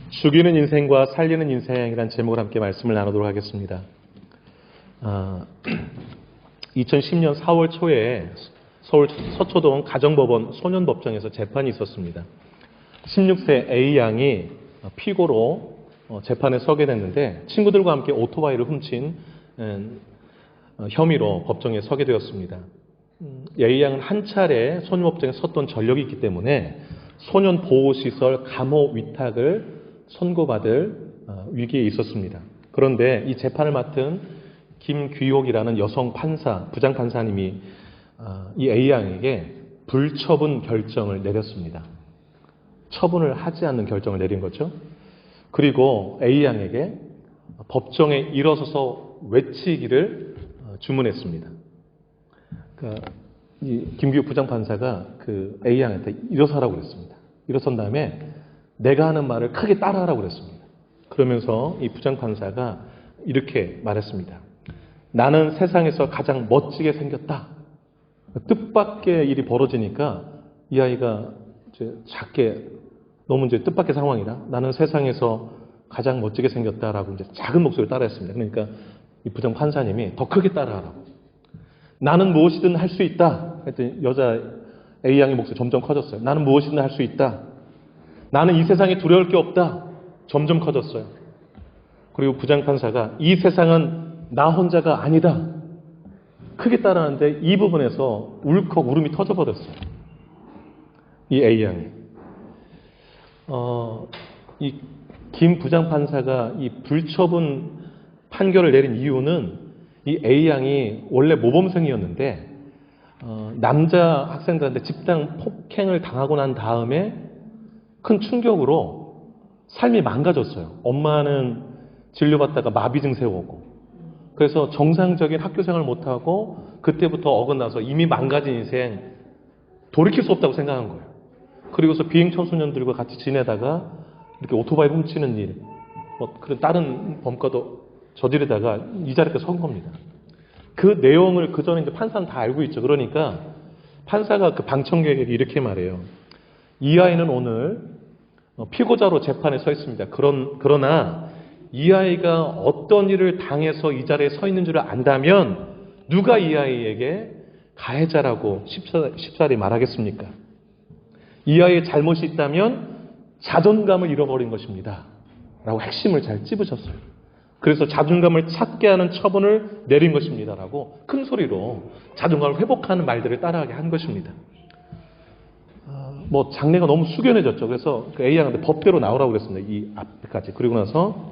죽이는 인생과 살리는 인생이라는 제목을 함께 말씀을 나누도록 하겠습니다. 2010년 4월 초에 서울 서초동 가정법원 소년법정에서 재판이 있었습니다. 16세 A양이 피고로 재판에 서게 됐는데 친구들과 함께 오토바이를 훔친 혐의로 법정에 서게 되었습니다. A양은 한 차례 소년법정에 섰던 전력이 있기 때문에 소년보호시설 감호 위탁을 선고받을 위기에 있었습니다. 그런데 이 재판을 맡은 김귀옥이라는 여성 판사, 부장판사님이 이 A양에게 불처분 결정을 내렸습니다. 처분을 하지 않는 결정을 내린 거죠. 그리고 A양에게 법정에 일어서서 외치기를 주문했습니다. 그러니까 이 김귀옥 부장판사가 그 A양한테 일어서라고 그랬습니다. 일어선 다음에 내가 하는 말을 크게 따라하라고 그랬습니다. 그러면서 이 부장판사가 이렇게 말했습니다. 나는 세상에서 가장 멋지게 생겼다. 뜻밖의 일이 벌어지니까 이 아이가 이제 너무 이제 뜻밖의 상황이라 나는 세상에서 가장 멋지게 생겼다라고 이제 작은 목소리를 따라했습니다. 그러니까 이 부장판사님이 더 크게 따라하라고. 나는 무엇이든 할 수 있다. 그랬더니 여자 A양의 목소리 점점 커졌어요. 나는 무엇이든 할 수 있다. 나는 이 세상에 두려울 게 없다. 점점 커졌어요. 그리고 부장판사가 이 세상은 나 혼자가 아니다. 크게 따라하는데 이 부분에서 울컥 울음이 터져버렸어요. 이 A양이. 이 김 부장판사가 이 불처분 판결을 내린 이유는 이 A양이 원래 모범생이었는데 남자 학생들한테 집단 폭행을 당하고 난 다음에 큰 충격으로 삶이 망가졌어요. 엄마는 진료받다가 마비 증세 오고 그래서 정상적인 학교 생활을 못하고 그때부터 어긋나서 이미 망가진 인생 돌이킬 수 없다고 생각한 거예요. 그리고서 비행 청소년들과 같이 지내다가 이렇게 오토바이 훔치는 일, 그런 다른 범과도 저지르다가 이 자리에 선 겁니다. 그 내용을 그 전에 이제 판사는 다 알고 있죠. 그러니까 판사가 그 방청객에게 이렇게 말해요. 이 아이는 오늘 피고자로 재판에 서 있습니다. 그러나 이 아이가 어떤 일을 당해서 이 자리에 서 있는 줄 안다면 누가 이 아이에게 가해자라고 쉽사리 말하겠습니까? 이 아이의 잘못이 있다면 자존감을 잃어버린 것입니다. 라고 핵심을 잘 찝으셨어요. 그래서 자존감을 찾게 하는 처분을 내린 것입니다. 라고 큰 소리로 자존감을 회복하는 말들을 따라하게 한 것입니다. 장례가 너무 숙연해졌죠. 그래서 그 A양한테 법대로 나오라고 그랬습니다. 이 앞까지. 그리고 나서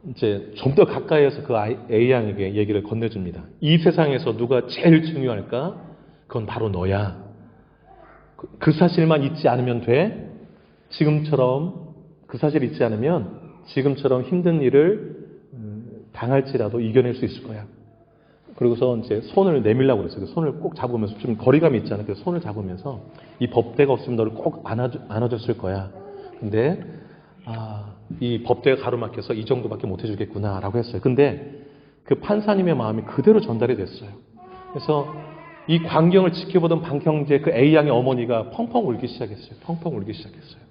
이제 좀 더 가까이에서 그 A양에게 얘기를 건네줍니다. 이 세상에서 누가 제일 중요할까? 그건 바로 너야. 그 사실만 잊지 않으면 돼. 지금처럼 그 사실 잊지 않으면 지금처럼 힘든 일을 당할지라도 이겨낼 수 있을 거야. 그리고서 이제 손을 내밀라고 그랬어요. 손을 꼭 잡으면서 좀 거리감이 있잖아요. 그래서 손을 잡으면서 이 법대가 없으면 너를 꼭 안아줬을 거야. 근데 이 법대가 가로막혀서 이 정도밖에 못 해주겠구나라고 했어요. 근데 그 판사님의 마음이 그대로 전달이 됐어요. 그래서 이 광경을 지켜보던 방형제 그 A양의 어머니가 펑펑 울기 시작했어요. 펑펑 울기 시작했어요.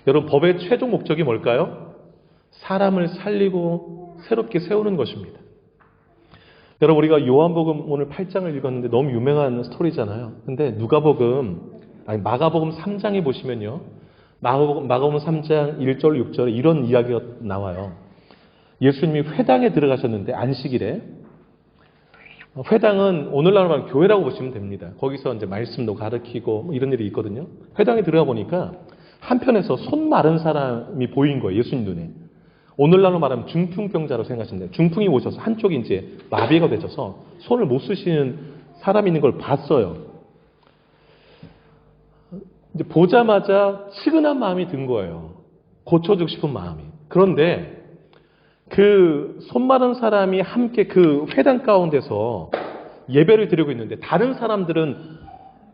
여러분, 법의 최종 목적이 뭘까요? 사람을 살리고 새롭게 세우는 것입니다. 여러분, 우리가 요한복음 오늘 8장을 읽었는데 너무 유명한 스토리잖아요. 근데 마가복음 3장에 보시면요. 마가복음 3장 1절 6절에 이런 이야기가 나와요. 예수님이 회당에 들어가셨는데 안식일에 회당은 오늘날로 말하면 교회라고 보시면 됩니다. 거기서 이제 말씀도 가르치고 이런 일이 있거든요. 회당에 들어가 보니까 한편에서 손 마른 사람이 보인 거예요. 예수님 눈에. 오늘날로 말하면 중풍병자로 생각하시는데 중풍이 오셔서 한쪽이 이제 마비가 되셔서 손을 못 쓰시는 사람이 있는 걸 봤어요. 이제 보자마자 측은한 마음이 든 거예요. 고쳐주고 싶은 마음이. 그런데 그 손 마른 사람이 함께 그 회당 가운데서 예배를 드리고 있는데 다른 사람들은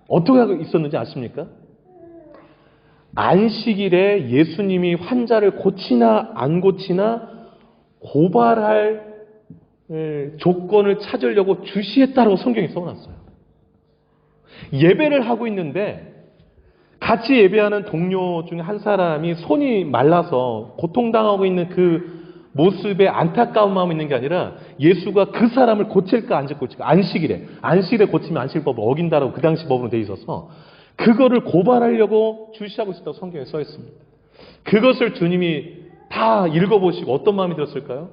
어떻게 하고 있었는지 아십니까? 안식일에 예수님이 환자를 고치나 안 고치나 고발할 조건을 찾으려고 주시했다라고 성경에 써놨어요. 예배를 하고 있는데 같이 예배하는 동료 중에 한 사람이 손이 말라서 고통당하고 있는 그 모습에 안타까운 마음이 있는 게 아니라 예수가 그 사람을 고칠까 안 고칠까 안식일에 고치면 안식일법을 어긴다라고 그 당시 법으로 돼 있어서 그거를 고발하려고 주시하고 있었다고 성경에 써 있습니다. 그것을 주님이 다 읽어보시고 어떤 마음이 들었을까요?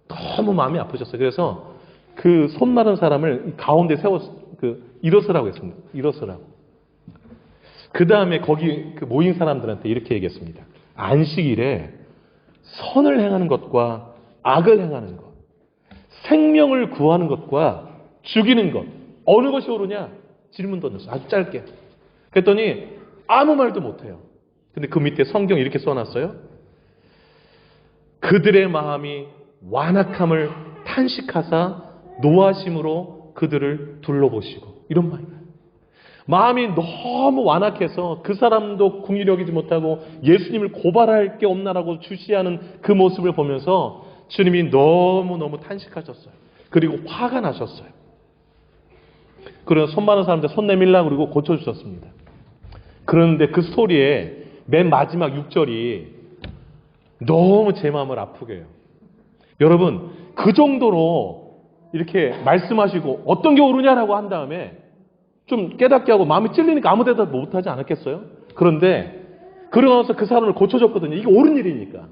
너무 마음이 아프셨어요. 그래서 그 손 마른 사람을 가운데 일어서라고 했습니다. 일어서라고. 그 다음에 거기 그 모인 사람들한테 이렇게 얘기했습니다. 안식일에 선을 행하는 것과 악을 행하는 것, 생명을 구하는 것과 죽이는 것, 어느 것이 옳으냐? 질문 던졌어요. 아주 짧게. 그랬더니 아무 말도 못해요. 근데 그 밑에 성경 이렇게 써놨어요. 그들의 마음이 완악함을 탄식하사 노하심으로 그들을 둘러보시고, 이런 말이에요. 마음이 너무 완악해서 그 사람도 궁일이 여기지 못하고 예수님을 고발할 게 없나라고 주시하는 그 모습을 보면서 주님이 너무너무 탄식하셨어요. 그리고 화가 나셨어요. 그래서 손 많은 사람들 손 내밀라고 그러고 고쳐주셨습니다. 그런데 그 스토리에 맨 마지막 6절이 너무 제 마음을 아프게 해요. 여러분, 그 정도로 이렇게 말씀하시고 어떤 게 옳으냐라고 한 다음에 좀 깨닫게 하고 마음이 찔리니까 아무 데다 못하지 않았겠어요? 그런데 그러고 나서 그 사람을 고쳐줬거든요. 이게 옳은 일이니까.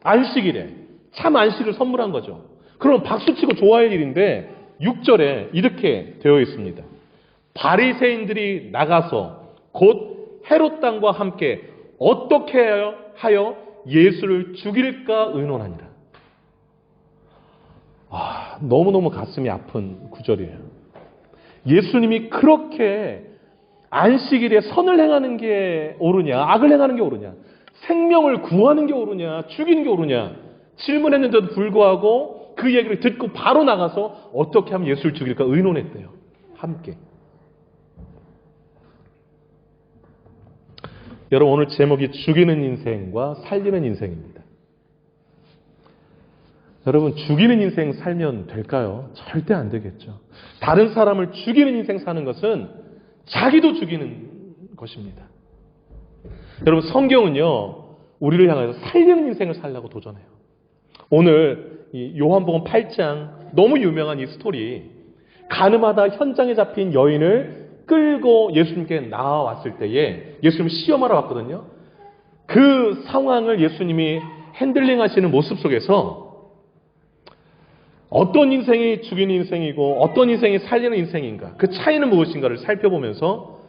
안식일에 참 안식을 선물한 거죠. 그럼 박수치고 좋아할 일인데 6절에 이렇게 되어 있습니다. 바리새인들이 나가서 곧 헤롯 당과 함께 어떻게 하여 예수를 죽일까 의논하니라. 너무너무 가슴이 아픈 구절이에요. 예수님이 그렇게 안식일에 선을 행하는 게 옳으냐, 악을 행하는 게 옳으냐, 생명을 구하는 게 옳으냐, 죽이는 게 옳으냐 질문했는데도 불구하고 그 얘기를 듣고 바로 나가서 어떻게 하면 예수를 죽일까 의논했대요. 함께. 여러분, 오늘 제목이 죽이는 인생과 살리는 인생입니다. 여러분, 죽이는 인생 살면 될까요? 절대 안 되겠죠. 다른 사람을 죽이는 인생 사는 것은 자기도 죽이는 것입니다. 여러분, 성경은요, 우리를 향해서 살리는 인생을 살라고 도전해요. 오늘 이 요한복음 8장 너무 유명한 이 스토리, 가늠하다 현장에 잡힌 여인을 끌고 예수님께 나와왔을 때에 예수님을 시험하러 왔거든요. 그 상황을 예수님이 핸들링 하시는 모습 속에서 어떤 인생이 죽이는 인생이고 어떤 인생이 살리는 인생인가, 그 차이는 무엇인가를 살펴보면서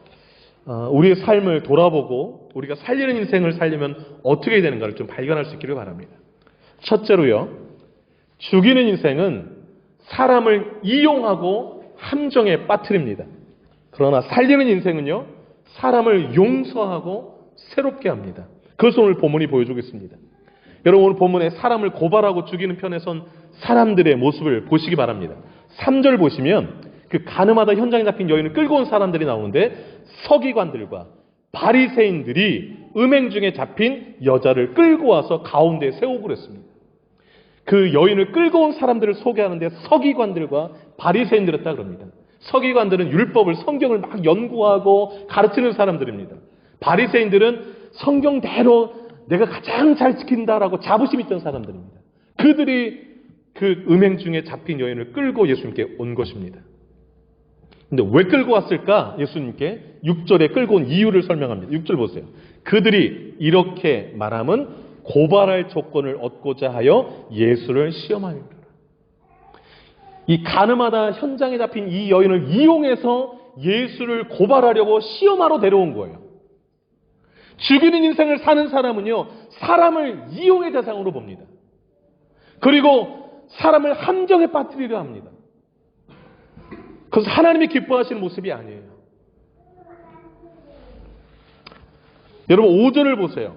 우리의 삶을 돌아보고 우리가 살리는 인생을 살려면 어떻게 해야 되는가를 좀 발견할 수 있기를 바랍니다. 첫째로요, 죽이는 인생은 사람을 이용하고 함정에 빠뜨립니다. 그러나 살리는 인생은요, 사람을 용서하고 새롭게 합니다. 그것을 오늘 본문이 보여주고 있습니다. 여러분, 오늘 본문에 사람을 고발하고 죽이는 편에선 사람들의 모습을 보시기 바랍니다. 3절 보시면 그 가늠하다 현장에 잡힌 여인을 끌고 온 사람들이 나오는데 서기관들과 바리새인들이 음행 중에 잡힌 여자를 끌고 와서 가운데에 세우고 그랬습니다. 그 여인을 끌고 온 사람들을 소개하는데 서기관들과 바리새인들이었다 그럽니다. 서기관들은 율법을, 성경을 막 연구하고 가르치는 사람들입니다. 바리새인들은 성경대로 내가 가장 잘 지킨다라고 자부심 있던 사람들입니다. 그들이 그 음행 중에 잡힌 여인을 끌고 예수님께 온 것입니다. 근데 왜 끌고 왔을까? 예수님께 6절에 끌고 온 이유를 설명합니다. 6절 보세요. 그들이 이렇게 말함은 고발할 조건을 얻고자 하여 예수를 시험하리라. 이 가늠하다 현장에 잡힌 이 여인을 이용해서 예수를 고발하려고 시험하러 데려온 거예요. 죽이는 인생을 사는 사람은요, 사람을 이용의 대상으로 봅니다. 그리고 사람을 함정에 빠뜨리려 합니다. 그래서 하나님이 기뻐하시는 모습이 아니에요. 여러분, 5절을 보세요.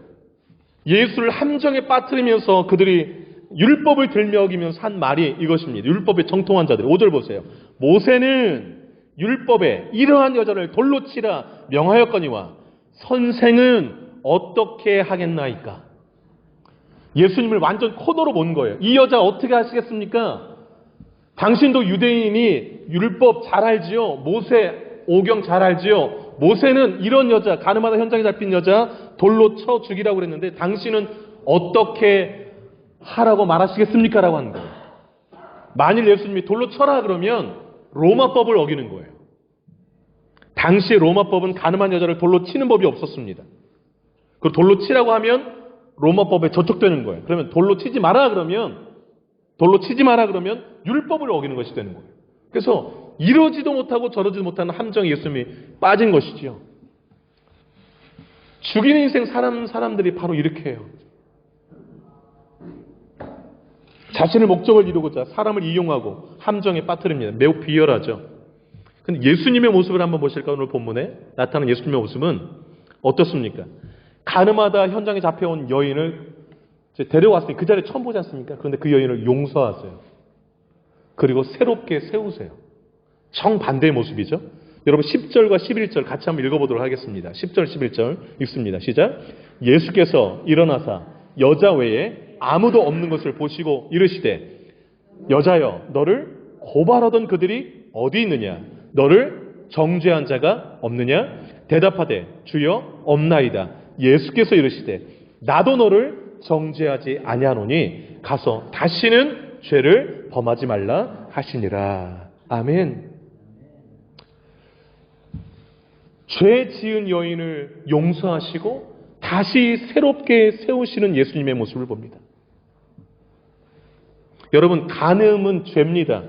예수를 함정에 빠뜨리면서 그들이 율법을 들며 어기면서 한 말이 이것입니다. 율법에 정통한 자들. 5절 보세요. 모세는 율법에 이러한 여자를 돌로 치라 명하였거니와 선생은 어떻게 하겠나이까? 예수님을 완전 코너로 본 거예요. 이 여자 어떻게 하시겠습니까? 당신도 유대인이 율법 잘 알지요? 모세 오경 잘 알지요? 모세는 이런 여자, 가늠하다 현장에 잡힌 여자 돌로 쳐 죽이라고 그랬는데 당신은 어떻게 하라고 말하시겠습니까? 라고 하는 거예요. 만일 예수님이 돌로 쳐라 그러면 로마법을 어기는 거예요. 당시의 로마법은 가늠한 여자를 돌로 치는 법이 없었습니다. 그 돌로 치라고 하면 로마법에 저촉되는 거예요. 그러면 돌로 치지 마라 그러면 율법을 어기는 것이 되는 거예요. 그래서 이러지도 못하고 저러지도 못하는 함정에 예수님이 빠진 것이지요. 죽이는 인생 사람들이 바로 이렇게 해요. 자신의 목적을 이루고자 사람을 이용하고 함정에 빠뜨립니다. 매우 비열하죠. 근데 예수님의 모습을 한번 보실까? 오늘 본문에 나타나는 예수님의 모습은 어떻습니까? 가늠하다 현장에 잡혀온 여인을 데려왔으니 그 자리에 처음 보지 않습니까? 그런데 그 여인을 용서하세요. 그리고 새롭게 세우세요. 정반대의 모습이죠. 여러분 10절과 11절 같이 한번 읽어보도록 하겠습니다. 10절 11절 읽습니다. 시작. 예수께서 일어나사 여자 외에 아무도 없는 것을 보시고 이르시되 여자여 너를 고발하던 그들이 어디 있느냐? 너를 정죄한 자가 없느냐? 대답하되 주여 없나이다. 예수께서 이르시되 나도 너를 정죄하지 아니하노니 가서 다시는 죄를 범하지 말라 하시니라. 아멘. 죄 지은 여인을 용서하시고 다시 새롭게 세우시는 예수님의 모습을 봅니다. 여러분, 간음은 죄입니다.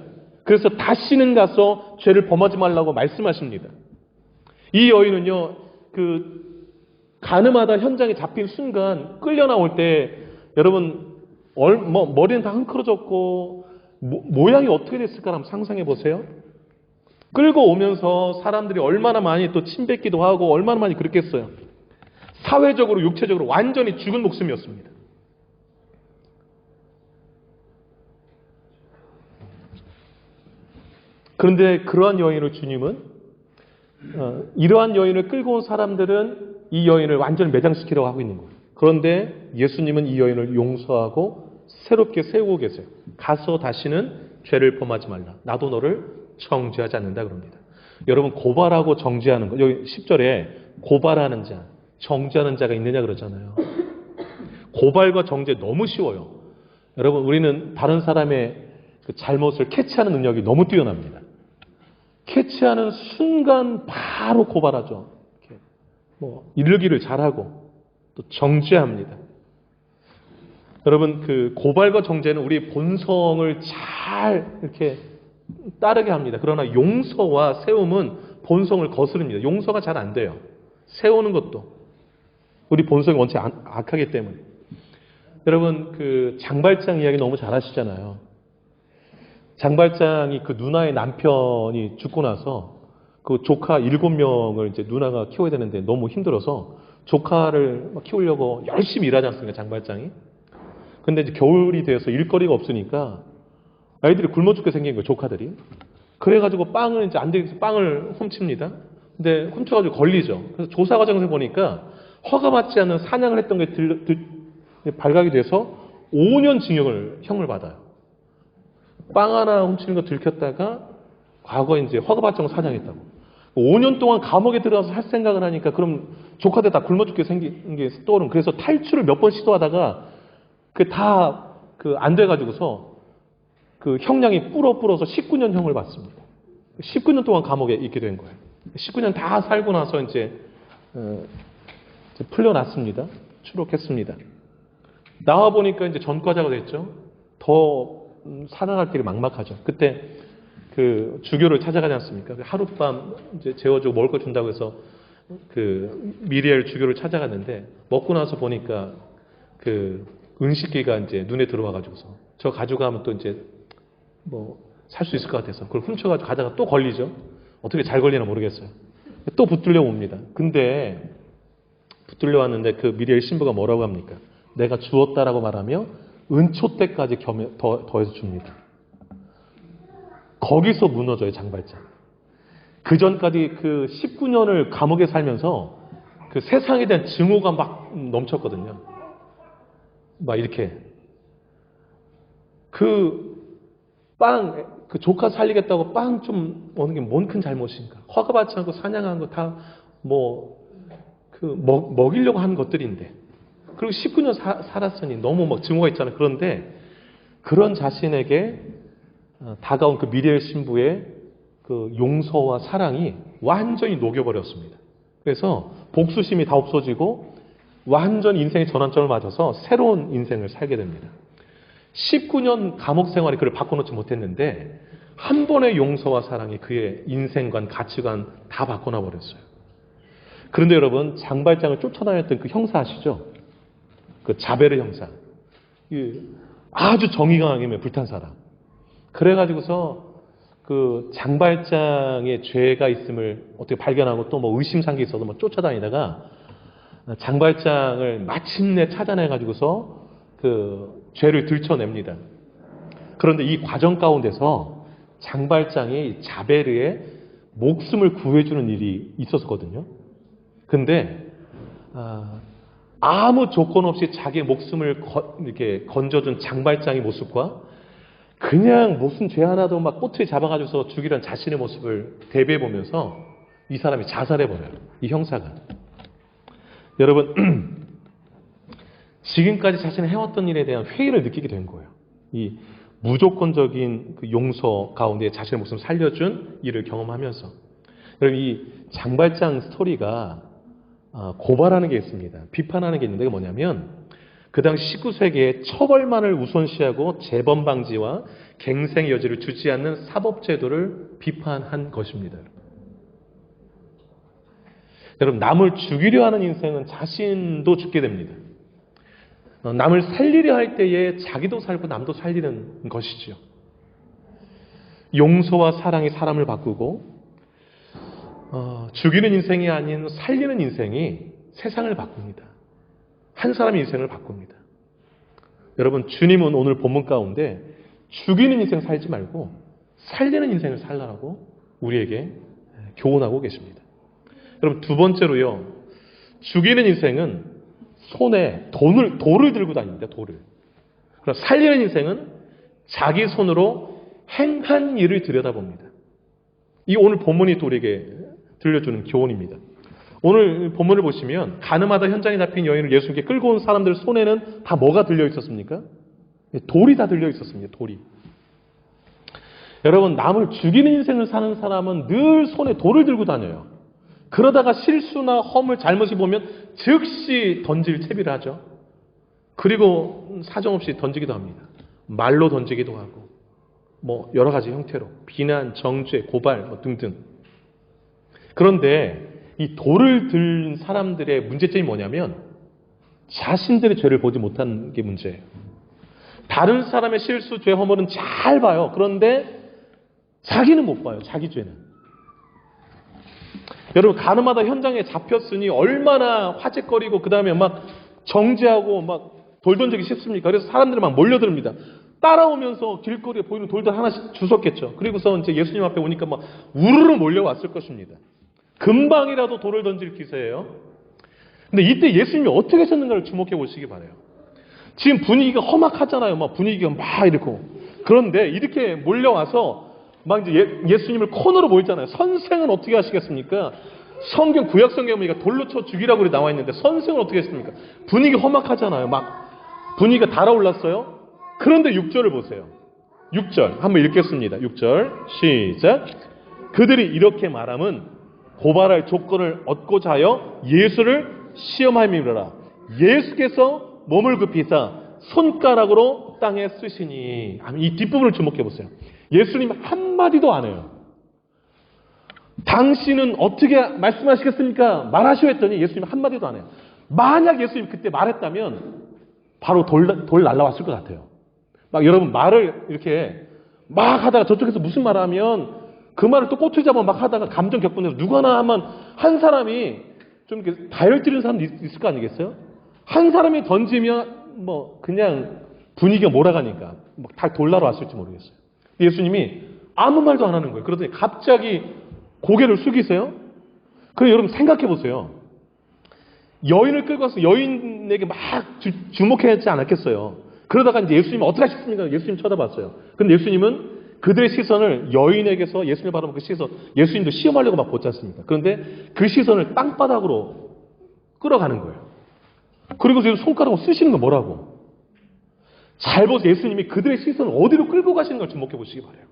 그래서 다시는 가서 죄를 범하지 말라고 말씀하십니다. 이 여인은요, 간음하다 현장에 잡힌 순간 끌려 나올 때 여러분 머리는 다 흥크러졌고 모양이 어떻게 됐을까 한번 상상해 보세요. 끌고 오면서 사람들이 얼마나 많이 또 침뱉기도 하고 얼마나 많이 그랬겠어요. 사회적으로 육체적으로 완전히 죽은 목숨이었습니다. 그런데 그러한 여인을 주님은 이러한 여인을 끌고 온 사람들은 이 여인을 완전히 매장시키려고 하고 있는 거예요. 그런데 예수님은 이 여인을 용서하고 새롭게 세우고 계세요. 가서 다시는 죄를 범하지 말라. 나도 너를 정죄하지 않는다 그럽니다. 여러분, 고발하고 정죄하는 거, 여기 10절에 고발하는 자, 정죄하는 자가 있느냐 그러잖아요. 고발과 정죄 너무 쉬워요. 여러분, 우리는 다른 사람의 그 잘못을 캐치하는 능력이 너무 뛰어납니다. 캐치하는 순간 바로 고발하죠. 이르기를 잘하고 또 정죄합니다. 여러분, 그 고발과 정죄는 우리 본성을 잘 이렇게 따르게 합니다. 그러나 용서와 세움은 본성을 거스릅니다. 용서가 잘 안 돼요. 세우는 것도 우리 본성이 원체 악하기 때문에. 여러분, 그 장발장 이야기 너무 잘 하시잖아요. 장발장이 그 누나의 남편이 죽고 나서 그 조카 7명을 이제 누나가 키워야 되는데 너무 힘들어서 조카를 키우려고 열심히 일하지 않습니까, 장발장이? 근데 이제 겨울이 되어서 일거리가 없으니까 아이들이 굶어 죽게 생긴 거예요, 조카들이. 그래가지고 빵을 이제 안 되겠어 빵을 훔칩니다. 근데 훔쳐가지고 걸리죠. 그래서 조사 과정에서 보니까 허가받지 않은 사냥을 했던 게 발각이 돼서 5년 징역을 형을 받아요. 빵 하나 훔치는 거 들켰다가 과거에 이제 허가받지 않고 사냥했다고. 5년 동안 감옥에 들어가서 할 생각을 하니까 그럼 조카들 다 굶어 죽게 생긴 게 떠오른. 그래서 탈출을 몇 번 시도하다가 안 돼가지고서 그 형량이 불어서 19년 형을 받습니다. 19년 동안 감옥에 있게 된 거예요. 19년 다 살고 나서 이제 풀려났습니다. 추록했습니다. 나와 보니까 이제 전과자가 됐죠. 더 살아날 길이 막막하죠. 그때 그 주교를 찾아가지 않습니까? 하룻밤 이제 재워주고 먹을 거 준다고 해서 그 미리엘 주교를 찾아갔는데 먹고 나서 보니까 그 은식기가 이제 눈에 들어와가지고서 저 가져가면 또 이제 살 수 있을 것 같아서 그걸 훔쳐가지고 가다가 또 걸리죠. 어떻게 잘 걸리나 모르겠어요. 또 붙들려 옵니다. 근데 붙들려 왔는데 그 미리엘 신부가 뭐라고 합니까? 내가 주었다라고 말하며 은초 때까지 더해서 줍니다. 거기서 무너져요, 장발장. 그 전까지 그 19년을 감옥에 살면서 그 세상에 대한 증오가 막 넘쳤거든요. 막 이렇게. 그 조카 살리겠다고 빵 좀 오는 게 뭔 큰 잘못인가. 허가받지 않고 사냥한 거 다 먹이려고 한 것들인데, 그리고 19년 살았으니 너무 막 증오가 있잖아요. 그런데 그런 자신에게 다가온 그 미리엘 신부의 그 용서와 사랑이 완전히 녹여버렸습니다. 그래서 복수심이 다 없어지고 완전 인생의 전환점을 맞아서 새로운 인생을 살게 됩니다. 19년 감옥 생활이 그를 바꿔놓지 못했는데 한 번의 용서와 사랑이 그의 인생관, 가치관 다 바꿔놔 버렸어요. 그런데 여러분, 장발장을 쫓아다녔던 그 형사 아시죠? 그 자베르 형사. 아주 정의 강하게 불탄 사람. 그래가지고서 그 장발장의 죄가 있음을 어떻게 발견하고 또 의심산 게 있어서 쫓아다니다가 장발장을 마침내 찾아내가지고서 그 죄를 들춰냅니다. 그런데 이 과정 가운데서 장발장이 자베르의 목숨을 구해주는 일이 있었거든요. 근데 아무 조건 없이 자기의 목숨을 이렇게 건져준 장발장의 모습과 그냥 무슨 죄 하나도 막 꼬투리 잡아가지고서 죽이려는 자신의 모습을 대비해 보면서 이 사람이 자살해버려요. 이 형사가. 여러분, 지금까지 자신이 해왔던 일에 대한 회의를 느끼게 된 거예요. 이 무조건적인 그 용서 가운데 자신의 목숨을 살려준 일을 경험하면서. 여러분, 이 장발장 스토리가 고발하는 게 있습니다. 비판하는 게 있는데 그게 뭐냐면 그 당시 19세기에 처벌만을 우선시하고 재범 방지와 갱생 여지를 주지 않는 사법제도를 비판한 것입니다. 여러분, 남을 죽이려 하는 인생은 자신도 죽게 됩니다. 남을 살리려 할 때에 자기도 살고 남도 살리는 것이지요. 용서와 사랑이 사람을 바꾸고 죽이는 인생이 아닌 살리는 인생이 세상을 바꿉니다. 한 사람의 인생을 바꿉니다. 여러분, 주님은 오늘 본문 가운데 죽이는 인생 살지 말고 살리는 인생을 살라고 우리에게 교훈하고 계십니다. 여러분, 두 번째로요, 죽이는 인생은 손에 돌을 들고 다닙니다. 돌을. 그럼 살리는 인생은 자기 손으로 행한 일을 들여다봅니다. 이 오늘 본문이 또 우리에게 들려주는 교훈입니다. 오늘 본문을 보시면 가늠하다 현장에 잡힌 여인을 예수님께 끌고 온 사람들 손에는 다 뭐가 들려 있었습니까? 돌이 다 들려 있었습니다. 돌이. 여러분, 남을 죽이는 인생을 사는 사람은 늘 손에 돌을 들고 다녀요. 그러다가 실수나 허물, 잘못이 보면 즉시 던질 채비를 하죠. 그리고 사정없이 던지기도 합니다. 말로 던지기도 하고 여러 가지 형태로 비난, 정죄, 고발 등등. 그런데 이 돌을 든 사람들의 문제점이 뭐냐면 자신들의 죄를 보지 못하는 게 문제예요. 다른 사람의 실수, 죄, 허물은 잘 봐요. 그런데 자기는 못 봐요. 자기 죄는. 여러분, 가늠하다 현장에 잡혔으니 얼마나 화제거리고 그 다음에 막 정죄하고 막 돌 던지기 쉽습니까? 그래서 사람들이 막 몰려듭니다. 따라오면서 길거리에 보이는 돌들 하나씩 주웠겠죠. 그리고서 이제 예수님 앞에 오니까 막 우르르 몰려왔을 것입니다. 금방이라도 돌을 던질 기세예요. 근데 이때 예수님이 어떻게 하셨는가를 주목해 보시기 바라요. 지금 분위기가 험악하잖아요. 막 분위기가 막 이렇고. 그런데 이렇게 몰려와서 막 이제 예수님을 코너로 모이잖아요. 선생은 어떻게 하시겠습니까? 성경 구약 성경에 보니까 돌로 쳐 죽이라고 나와 있는데 선생은 어떻게 했습니까? 분위기 험악하잖아요. 막 분위기가 달아올랐어요. 그런데 6절을 보세요. 6절 한번 읽겠습니다. 6절 시작. 그들이 이렇게 말함은 고발할 조건을 얻고자 하여 예수를 시험함이라. 예수께서 몸을 굽히사 손가락으로 땅에 쓰시니. 이 뒷부분을 주목해 보세요. 예수님 한마디도 안 해요. 당신은 어떻게 말씀하시겠습니까? 말하시오 했더니 예수님 한마디도 안 해요. 만약 예수님 그때 말했다면 바로 돌 날라왔을 것 같아요. 막 여러분, 말을 이렇게 막 하다가 저쪽에서 무슨 말을 하면 그 말을 또 꼬투리 잡아 막 하다가 감정 격분해서 누구나 하면 한 사람이 좀 이렇게 다혈질인 사람도 있을 거 아니겠어요? 한 사람이 던지면 그냥 분위기가 몰아가니까 다 돌 날아왔을지 모르겠어요. 예수님이 아무 말도 안 하는 거예요. 그러더니 갑자기 고개를 숙이세요. 그럼 여러분 생각해 보세요. 여인을 끌고 와서 여인에게 막 주목하지 않았겠어요. 그러다가 이제 예수님이 어떻게 하셨습니까? 예수님 쳐다봤어요. 근데 예수님은 그들의 시선을 여인에게서 예수님을 바라보는 그 시선, 예수님도 시험하려고 막 보지 않습니까? 그런데 그 시선을 땅바닥으로 끌어가는 거예요. 그리고 지금 손가락으로 쓰시는 거 뭐라고? 잘 보세요. 예수님이 그들의 시선을 어디로 끌고 가시는 걸 주목해 보시기 바라요.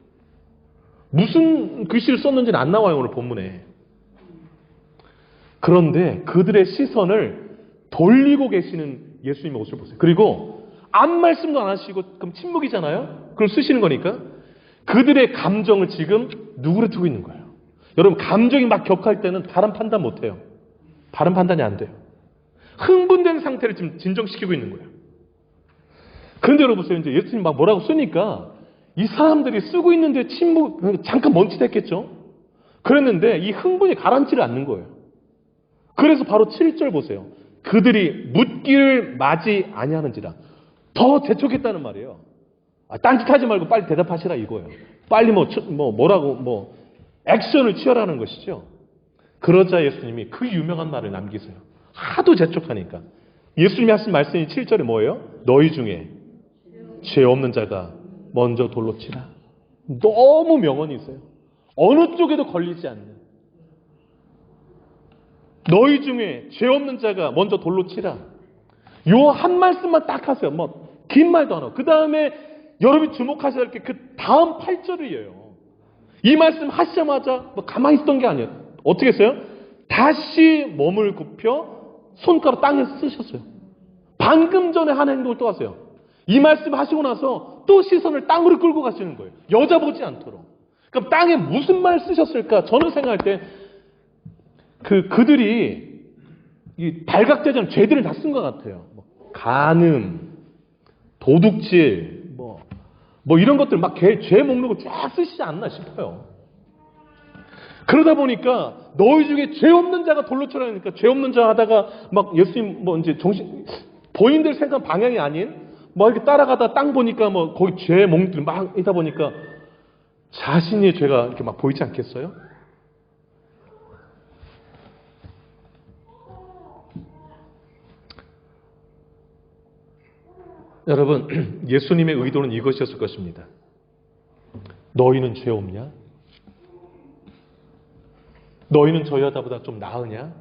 무슨 글씨를 썼는지는 안 나와요, 오늘 본문에. 그런데 그들의 시선을 돌리고 계시는 예수님의 모습을 보세요. 그리고 아무 말씀도 안 하시고 그럼 침묵이잖아요. 그걸 쓰시는 거니까 그들의 감정을 지금 누구를 두고 있는 거예요. 여러분, 감정이 막 격할 때는 바른 판단 못 해요. 바른 판단이 안 돼요. 흥분된 상태를 지금 진정시키고 있는 거예요. 그런데 여러분 보세요. 이제 예수님 막 뭐라고 쓰니까 이 사람들이 쓰고 있는데 잠깐 멈칫했겠죠. 그랬는데 이 흥분이 가라앉지를 않는 거예요. 그래서 바로 7절 보세요. 그들이 묻기를 마지 아니하는지라. 더 재촉했다는 말이에요. 딴짓하지 말고 빨리 대답하시라 이거예요. 빨리 뭐라고 액션을 취하라는 것이죠. 그러자 예수님이 그 유명한 말을 남기세요. 하도 재촉하니까. 예수님이 하신 말씀이 7절에 뭐예요? 너희 중에 죄 없는 자가 먼저 돌로 치라. 너무 명언이 있어요. 어느 쪽에도 걸리지 않는. 너희 중에 죄 없는 자가 먼저 돌로 치라. 요 한 말씀만 딱 하세요. 긴 말도 안 하고. 그 다음에 여러분이 주목하셔야 할 게 그 다음 8절이에요. 이 말씀 하시자마자 가만히 있었던 게 아니에요. 어떻게 했어요? 다시 몸을 굽혀 손가락 땅에 쓰셨어요. 방금 전에 한 행동을 또 하세요. 이 말씀 하시고 나서 또 시선을 땅으로 끌고 가시는 거예요. 여자 보지 않도록. 그럼 땅에 무슨 말 쓰셨을까? 저는 생각할 때 그들이 이 발각되지 죄들을 다 쓴 것 같아요. 간음, 도둑질, 이런 것들 막 죄 목록을 쫙 쓰시지 않나 싶어요. 그러다 보니까 너희 중에 죄 없는 자가 돌로 쳐라 하니까 죄 없는 자 하다가 막 예수님 이제 본인들 생각 방향이 아닌 이렇게 따라가다 땅 보니까 거기 죄 목록들 막 있다 보니까 자신의 죄가 이렇게 막 보이지 않겠어요? 여러분, 예수님의 의도는 이것이었을 것입니다. 너희는 죄 없냐? 너희는 저 여자보다 좀 나으냐?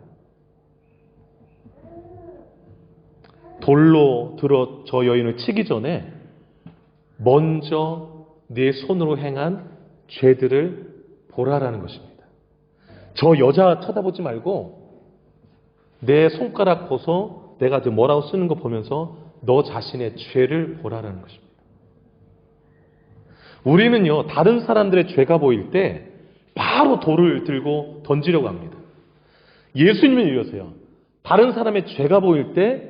돌로 들어 저 여인을 치기 전에 먼저 네 손으로 행한 죄들을 보라라는 것입니다. 저 여자 쳐다보지 말고 내 손가락 보소 내가 뭐라고 쓰는 거 보면서 너 자신의 죄를 보라라는 것입니다. 우리는요, 다른 사람들의 죄가 보일 때 바로 돌을 들고 던지려고 합니다. 예수님은 이러세요. 다른 사람의 죄가 보일 때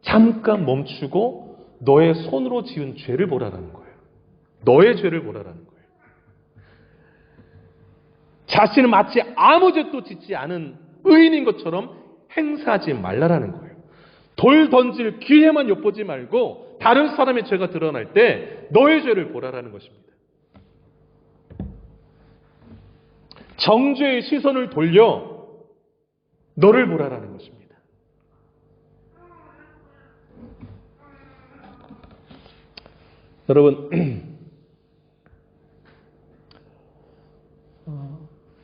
잠깐 멈추고 너의 손으로 지은 죄를 보라라는 거예요. 너의 죄를 보라라는 거예요. 자신은 마치 아무 죄도 짓지 않은 의인인 것처럼 행사하지 말라라는 거예요. 돌 던질 기회만 엿보지 말고 다른 사람의 죄가 드러날 때 너의 죄를 보라라는 것입니다. 정죄의 시선을 돌려 너를 보라라는 것입니다. 여러분,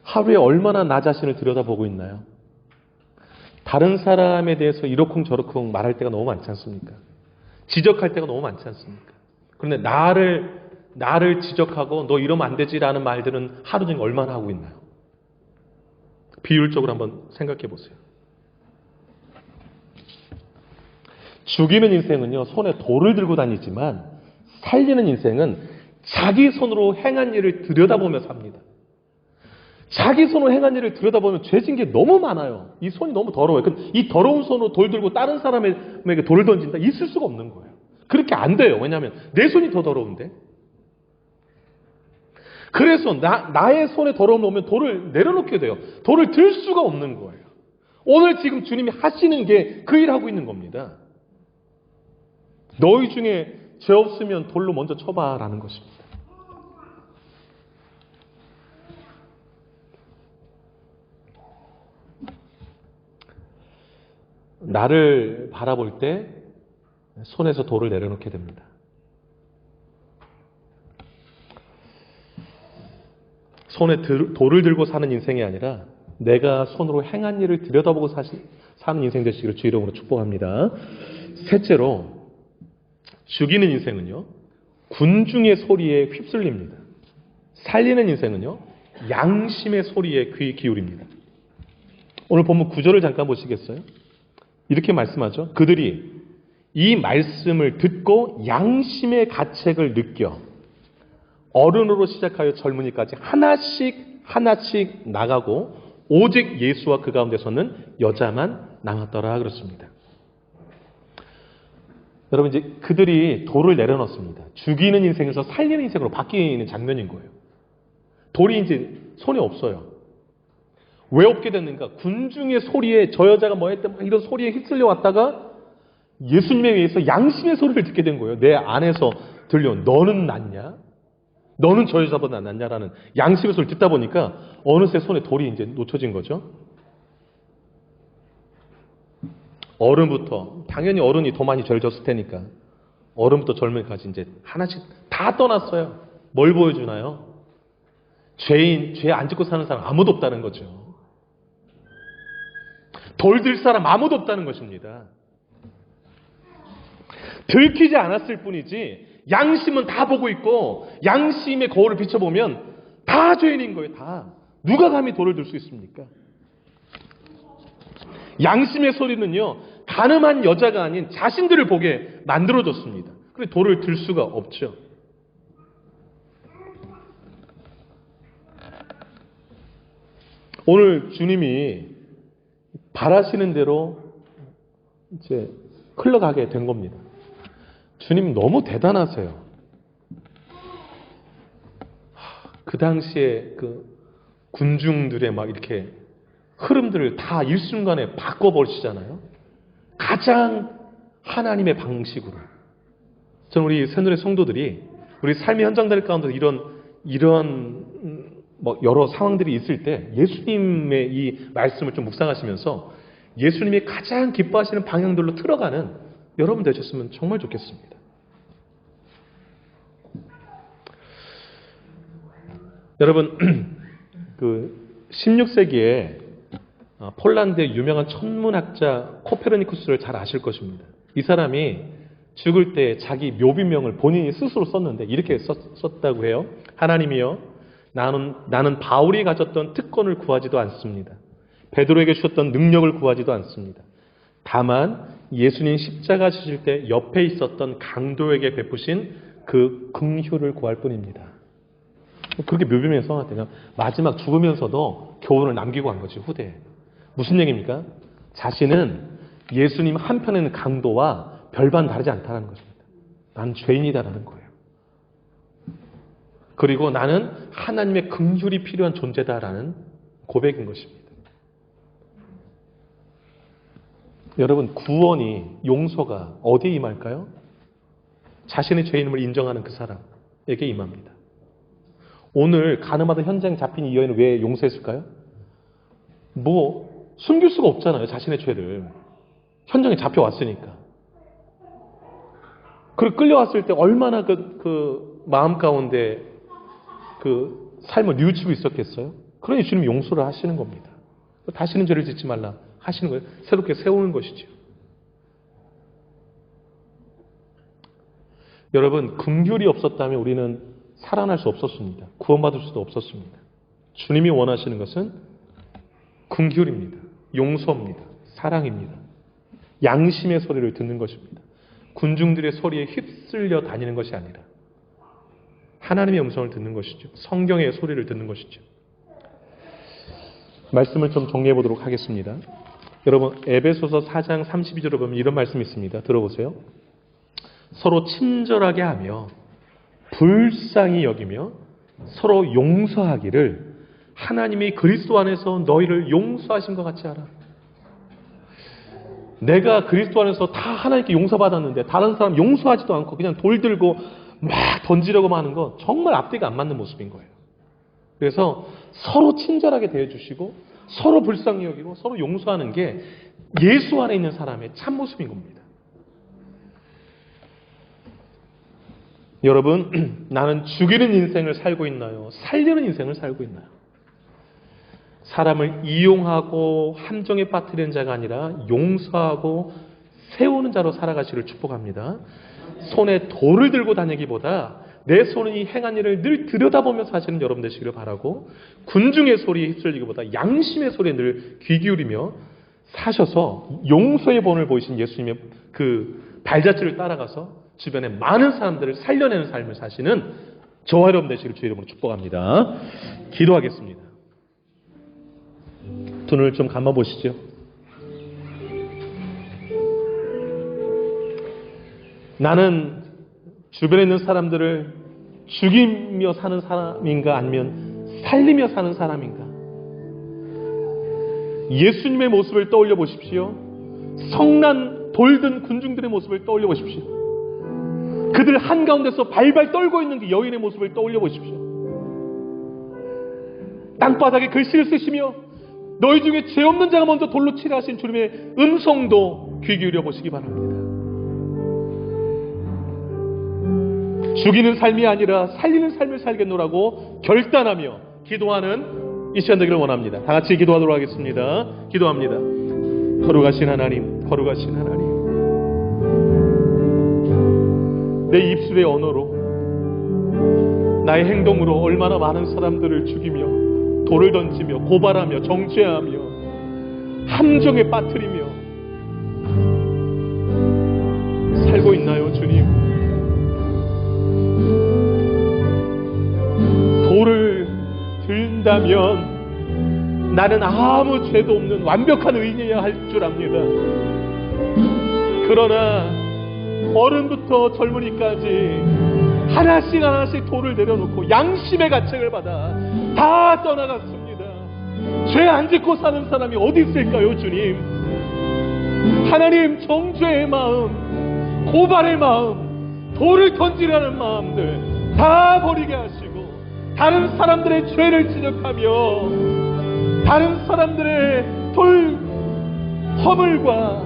하루에 얼마나 나 자신을 들여다보고 있나요? 다른 사람에 대해서 이러쿵저러쿵 말할 때가 너무 많지 않습니까? 지적할 때가 너무 많지 않습니까? 그런데 나를 지적하고 너 이러면 안 되지라는 말들은 하루 종일 얼마나 하고 있나요? 비율적으로 한번 생각해 보세요. 죽이는 인생은요, 손에 돌을 들고 다니지만 살리는 인생은 자기 손으로 행한 일을 들여다보며 삽니다. 자기 손으로 행한 일을 들여다보면 죄진 게 너무 많아요. 이 손이 너무 더러워요. 이 더러운 손으로 돌 들고 다른 사람에게 돌을 던진다? 있을 수가 없는 거예요. 그렇게 안 돼요. 왜냐하면 내 손이 더 더러운데. 그래서 나의 손에 더러움을 오면 돌을 내려놓게 돼요. 돌을 들 수가 없는 거예요. 오늘 지금 주님이 하시는 게 그 일하고 있는 겁니다. 너희 중에 죄 없으면 돌로 먼저 쳐봐라는 것입니다. 나를 바라볼 때 손에서 돌을 내려놓게 됩니다. 손에 돌을 들고 사는 인생이 아니라 내가 손으로 행한 일을 들여다보고 사는 인생 되시기를 주 이름으로 축복합니다. 셋째로, 죽이는 인생은요, 군중의 소리에 휩쓸립니다. 살리는 인생은요, 양심의 소리에 귀 기울입니다. 오늘 본문 9절을 잠깐 보시겠어요? 이렇게 말씀하죠. 그들이 이 말씀을 듣고 양심의 가책을 느껴 어른으로 시작하여 젊은이까지 하나씩 나가고 오직 예수와 그 가운데서는 여자만 남았더라 그렇습니다. 여러분, 이제 그들이 돌을 내려놓습니다. 죽이는 인생에서 살리는 인생으로 바뀌는 장면인 거예요. 돌이 이제 손에 없어요. 왜 없게 됐는가? 군중의 소리에 저 여자가 뭐 했대 막 이런 소리에 휩쓸려 왔다가 예수님에 의해서 양심의 소리를 듣게 된 거예요. 내 안에서 들려온 너는 낫냐? 너는 저 여자보다 낫냐라는 양심의 소리를 듣다 보니까 어느새 손에 돌이 이제 놓쳐진 거죠. 어른부터, 당연히 어른이 더 많이 죄를 졌을 테니까 어른부터 젊은이까지 이제 하나씩 다 떠났어요. 뭘 보여주나요? 죄 안 짓고 사는 사람 아무도 없다는 거죠. 돌 들 사람 아무도 없다는 것입니다. 들키지 않았을 뿐이지 양심은 다 보고 있고 양심의 거울을 비춰보면 다 죄인인 거예요. 다. 누가 감히 돌을 들 수 있습니까? 양심의 소리는요, 가늠한 여자가 아닌 자신들을 보게 만들어줬습니다. 그래서 돌을 들 수가 없죠. 오늘 주님이 바라시는 대로 이제 흘러가게 된 겁니다. 주님 너무 대단하세요. 그 당시에 그 군중들의 막 이렇게 흐름들을 다 일순간에 바꿔버리시잖아요. 가장 하나님의 방식으로. 저는 우리 새누리 성도들이 우리 삶의 현장들 가운데 이런 뭐 여러 상황들이 있을 때 예수님의 이 말씀을 좀 묵상하시면서 예수님이 가장 기뻐하시는 방향들로 틀어가는 여러분 되셨으면 정말 좋겠습니다. 여러분, 그 16세기에 폴란드의 유명한 천문학자 코페르니쿠스를 잘 아실 것입니다. 이 사람이 죽을 때 자기 묘비명을 본인이 스스로 썼는데 이렇게 썼다고 해요. 하나님이여, 나는 바울이 가졌던 특권을 구하지도 않습니다. 베드로에게 주셨던 능력을 구하지도 않습니다. 다만 예수님 십자가 지실 때 옆에 있었던 강도에게 베푸신 그 긍휼을 구할 뿐입니다. 그렇게 묘비명에 써놨대요. 마지막 죽으면서도 교훈을 남기고 간 거지, 후대에. 무슨 얘기입니까? 자신은 예수님 한편에는 강도와 별반 다르지 않다는 것입니다. 나는 죄인이다라는 거예요. 그리고 나는 하나님의 긍휼이 필요한 존재다라는 고백인 것입니다. 여러분, 구원이, 용서가 어디에 임할까요? 자신의 죄인임을 인정하는 그 사람에게 임합니다. 오늘 가늠하던 현장에 잡힌 이 여인을 왜 용서했을까요? 뭐 숨길 수가 없잖아요. 자신의 죄를. 현장에 잡혀왔으니까. 그리고 끌려왔을 때 얼마나 그 마음 가운데 그 삶을 뉘우치고 있었겠어요? 그러니 주님이 용서를 하시는 겁니다. 다시는 죄를 짓지 말라 하시는 거예요. 새롭게 세우는 것이죠. 여러분, 긍휼이 없었다면 우리는 살아날 수 없었습니다. 구원받을 수도 없었습니다. 주님이 원하시는 것은 긍휼입니다. 용서입니다. 사랑입니다. 양심의 소리를 듣는 것입니다. 군중들의 소리에 휩쓸려 다니는 것이 아니라 하나님의 음성을 듣는 것이죠. 성경의 소리를 듣는 것이죠. 말씀을 좀 정리해 보도록 하겠습니다. 여러분, 에베소서 4장 32절을 보면 이런 말씀이 있습니다. 들어보세요. 서로 친절하게 하며 불쌍히 여기며 서로 용서하기를 하나님이 그리스도 안에서 너희를 용서하신 것 같이 하라. 내가 그리스도 안에서 다 하나님께 용서받았는데 다른 사람 용서하지도 않고 그냥 돌 들고 막 던지려고만 하는 거 정말 앞뒤가 안 맞는 모습인 거예요. 그래서 서로 친절하게 대해주시고 서로 불쌍히 여기고 서로 용서하는 게 예수 안에 있는 사람의 참모습인 겁니다. 여러분, 나는 죽이는 인생을 살고 있나요? 살리는 인생을 살고 있나요? 사람을 이용하고 함정에 빠뜨리는 자가 아니라 용서하고 세우는 자로 살아가시를 축복합니다. 손에 돌을 들고 다니기보다 내 손이 행한 일을 늘 들여다보며 사시는 여러분 되시기를 바라고, 군중의 소리에 휩쓸리기보다 양심의 소리에 늘 귀 기울이며 사셔서 용서의 본을 보이신 예수님의 그 발자취를 따라가서 주변에 많은 사람들을 살려내는 삶을 사시는 저와 여러분 되시기를 주의 이름으로 축복합니다. 기도하겠습니다. 두 눈을 좀 감아보시죠. 나는 주변에 있는 사람들을 죽이며 사는 사람인가 아니면 살리며 사는 사람인가? 예수님의 모습을 떠올려 보십시오. 성난 돌든 군중들의 모습을 떠올려 보십시오. 그들 한가운데서 발발 떨고 있는 그 여인의 모습을 떠올려 보십시오. 땅바닥에 글씨를 쓰시며 너희 중에 죄 없는 자가 먼저 돌로 치라 하신 주님의 음성도 귀 기울여 보시기 바랍니다. 죽이는 삶이 아니라 살리는 삶을 살겠노라고 결단하며 기도하는 이 시간 되기를 원합니다. 다 같이 기도하도록 하겠습니다. 기도합니다. 거룩하신 하나님, 거룩하신 하나님, 내 입술의 언어로, 나의 행동으로 얼마나 많은 사람들을 죽이며 돌을 던지며 고발하며 정죄하며 함정에 빠뜨리며 살고 있나요, 주님? 돌을 들다면 나는 아무 죄도 없는 완벽한 의인이어야 할 줄 압니다. 그러나 어른부터 젊은이까지 하나씩 하나씩 돌을 내려놓고 양심의 가책을 받아 다 떠나갔습니다. 죄 안 짓고 사는 사람이 어디 있을까요, 주님? 하나님, 정죄의 마음, 고발의 마음, 돌을 던지라는 마음들 다 버리게 하시고 다른 사람들의 죄를 지적하며 다른 사람들의 허물과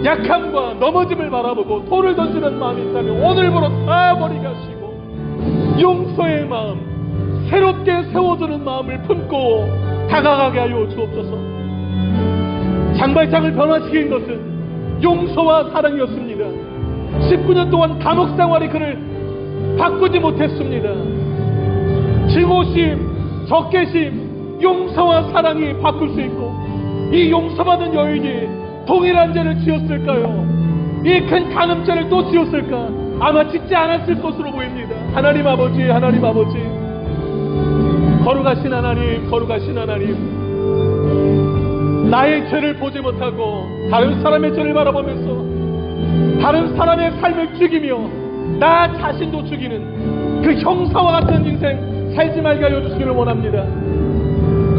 약함과 넘어짐을 바라보고 돌을 던지는 마음이 있다면 오늘부로 다 버리게 하시고 용서의 마음, 새롭게 세워주는 마음을 품고 다가가게 하여 주옵소서. 장발장을 변화시킨 것은 용서와 사랑이었습니다. 19년 동안 감옥 생활이 그를 바꾸지 못했습니다. 증오심, 적개심, 용서와 사랑이 바꿀 수 있고, 이 용서받은 여인이 동일한 죄를 지었을까요? 이 큰 간음죄를 또 지었을까? 아마 짓지 않았을 것으로 보입니다. 하나님 아버지, 하나님 아버지, 거룩하신 하나님, 거룩하신 하나님, 나의 죄를 보지 못하고 다른 사람의 죄를 바라보면서 다른 사람의 삶을 죽이며 나 자신도 죽이는 그 형사와 같은 인생 살지 말게 하여 주시기를 원합니다.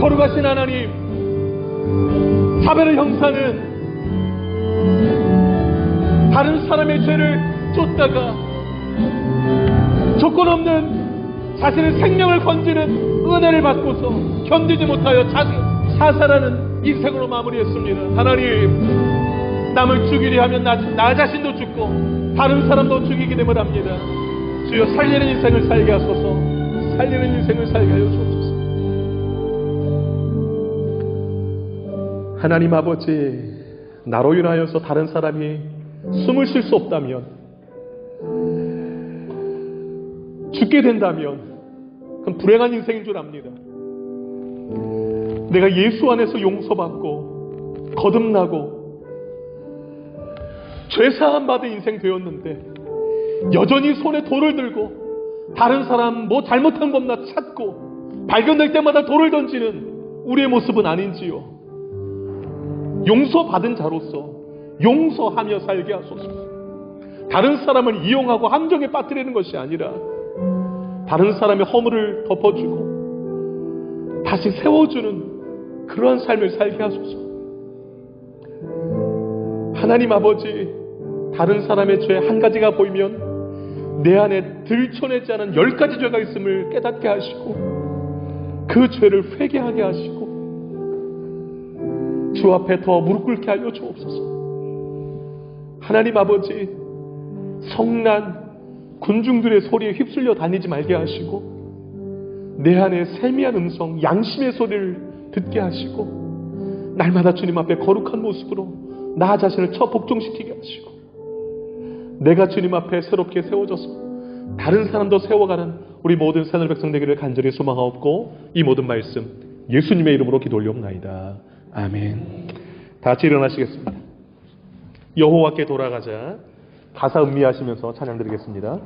거룩하신 하나님, 사별의 형사는 다른 사람의 죄를 쫓다가 조건 없는 자신의 생명을 건지는 은혜를 받고서 견디지 못하여 사살하는 인생으로 마무리했습니다. 하나님, 남을 죽이려 하면 나 자신도 죽고 다른 사람도 죽이게 됨을 합니다. 주여, 살리는 인생을 살게 하소서. 살리는 인생을 살게 하여 주옵소서. 하나님 아버지, 나로 인하여서 다른 사람이 숨을 쉴 수 없다면, 죽게 된다면 그건 불행한 인생인 줄 압니다. 내가 예수 안에서 용서받고 거듭나고 죄사함 받은 인생 되었는데 여전히 손에 돌을 들고 다른 사람 뭐 잘못한 거 없나 찾고 발견될 때마다 돌을 던지는 우리의 모습은 아닌지요. 용서받은 자로서 용서하며 살게 하소서. 다른 사람을 이용하고 함정에 빠뜨리는 것이 아니라 다른 사람의 허물을 덮어주고 다시 세워주는 그러한 삶을 살게 하소서. 하나님 아버지, 다른 사람의 죄 한 가지가 보이면 내 안에 들춰내지 않은 10가지 죄가 있음을 깨닫게 하시고 그 죄를 회개하게 하시고 주 앞에 더 무릎 꿇게 하여 주옵소서. 하나님 아버지, 성난, 군중들의 소리에 휩쓸려 다니지 말게 하시고 내 안에 세미한 음성, 양심의 소리를 듣게 하시고 날마다 주님 앞에 거룩한 모습으로 나 자신을 복종시키게 하시고 내가 주님 앞에 새롭게 세워져서 다른 사람도 세워가는 우리 모든 새하늘 백성 되기를 간절히 소망하옵고 이 모든 말씀 예수님의 이름으로 기도 올리옵나이다. 아멘. 다 같이 일어나시겠습니다. 여호와께 돌아가자. 가사 음미하시면서 찬양 드리겠습니다.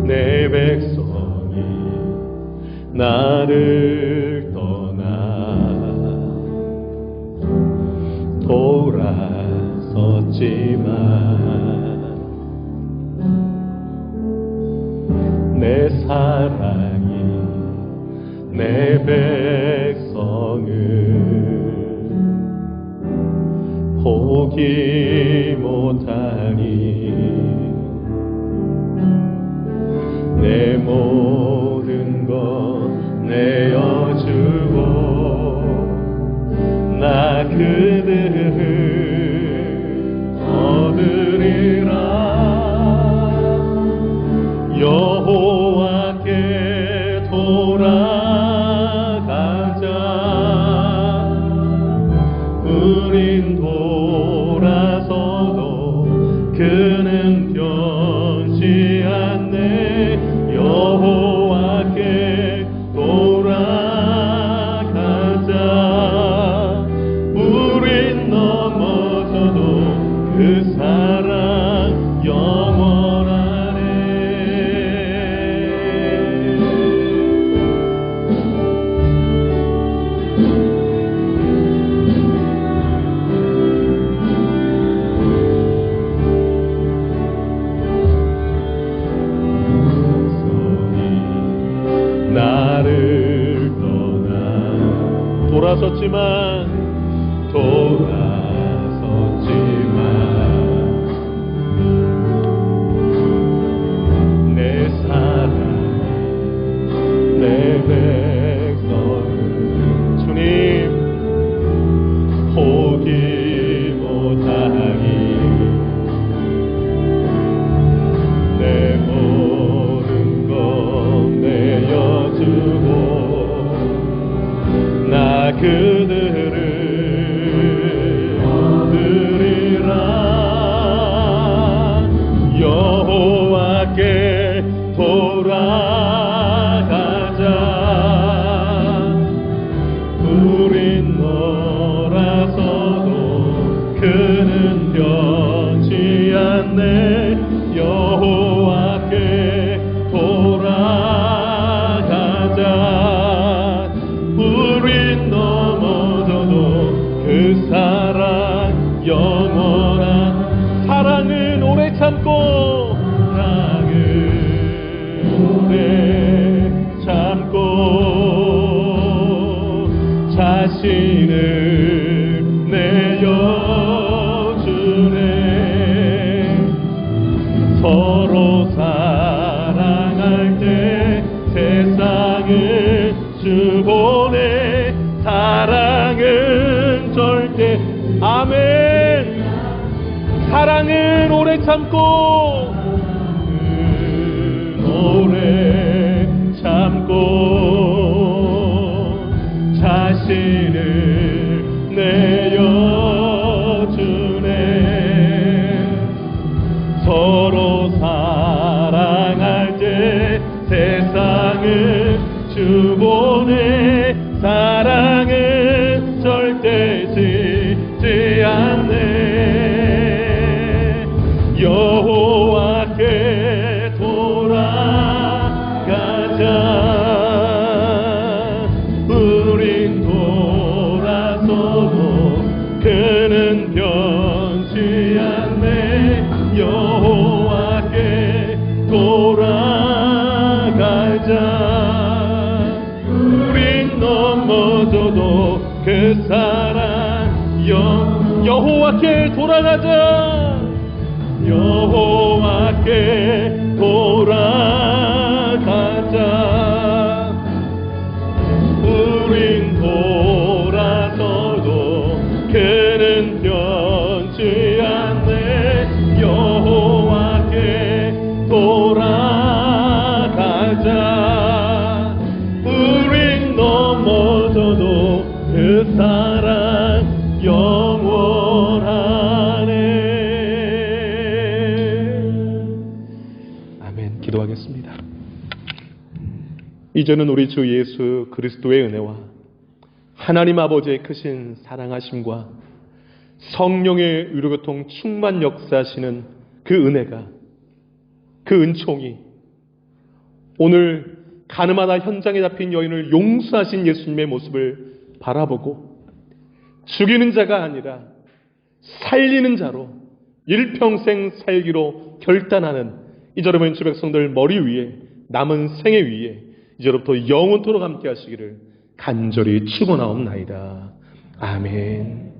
내 백성이 나를 떠나 돌아섰지만 내 사랑이 내 백성을 포기 못하니 내 모든 것 내어주고 나 그들을 얻으리라. 여호와께 돌아가자. 우린 돌아서도 그는 변치 않네. 여호와께 돌아가자. 우린 넘어져도 그 사랑 영원하네. 나를 떠나 돌아섰지만 내 사랑 내 백성을 주님 포기 못하니 내 모든 것 내어주고 나 그들을 얻으리라. 여호와께 돌아가자. 우린 놀아서도 그는 변치 않네. 여호와께 돌아가자. 우린 넘어져도 그 사랑 영원한 사랑은 오래 참고 자신을 내어주네. 서로 사랑할 때 세상을 주 보내. 사랑은 절대 아멘. 사랑은 오래 참고 오래 참고 자신을 내어주네. 서로 사랑할 때 세상을 주 보내. 사랑은 절대 지지 않네. 여호와께 돌아가자. 우린 돌아서도 그는 변치 않네. 여호와께 돌아가자. 우린 넘어져도 그 사랑 여호와께 돌아가자. 여호와께 돌아가자. 기도하겠습니다. 이제는 우리 주 예수 그리스도의 은혜와 하나님 아버지의 크신 사랑하심과 성령의 유료교통 충만 역사하시는 그 은혜가, 그 은총이 오늘 가늠하다 현장에 잡힌 여인을 용서하신 예수님의 모습을 바라보고 죽이는 자가 아니라 살리는 자로 일평생 살기로 결단하는 이제로부터 주 백성들 머리 위에, 남은 생애 위에 이제로부터 영원토록 함께 하시기를 간절히 축원하옵나이다. 아멘.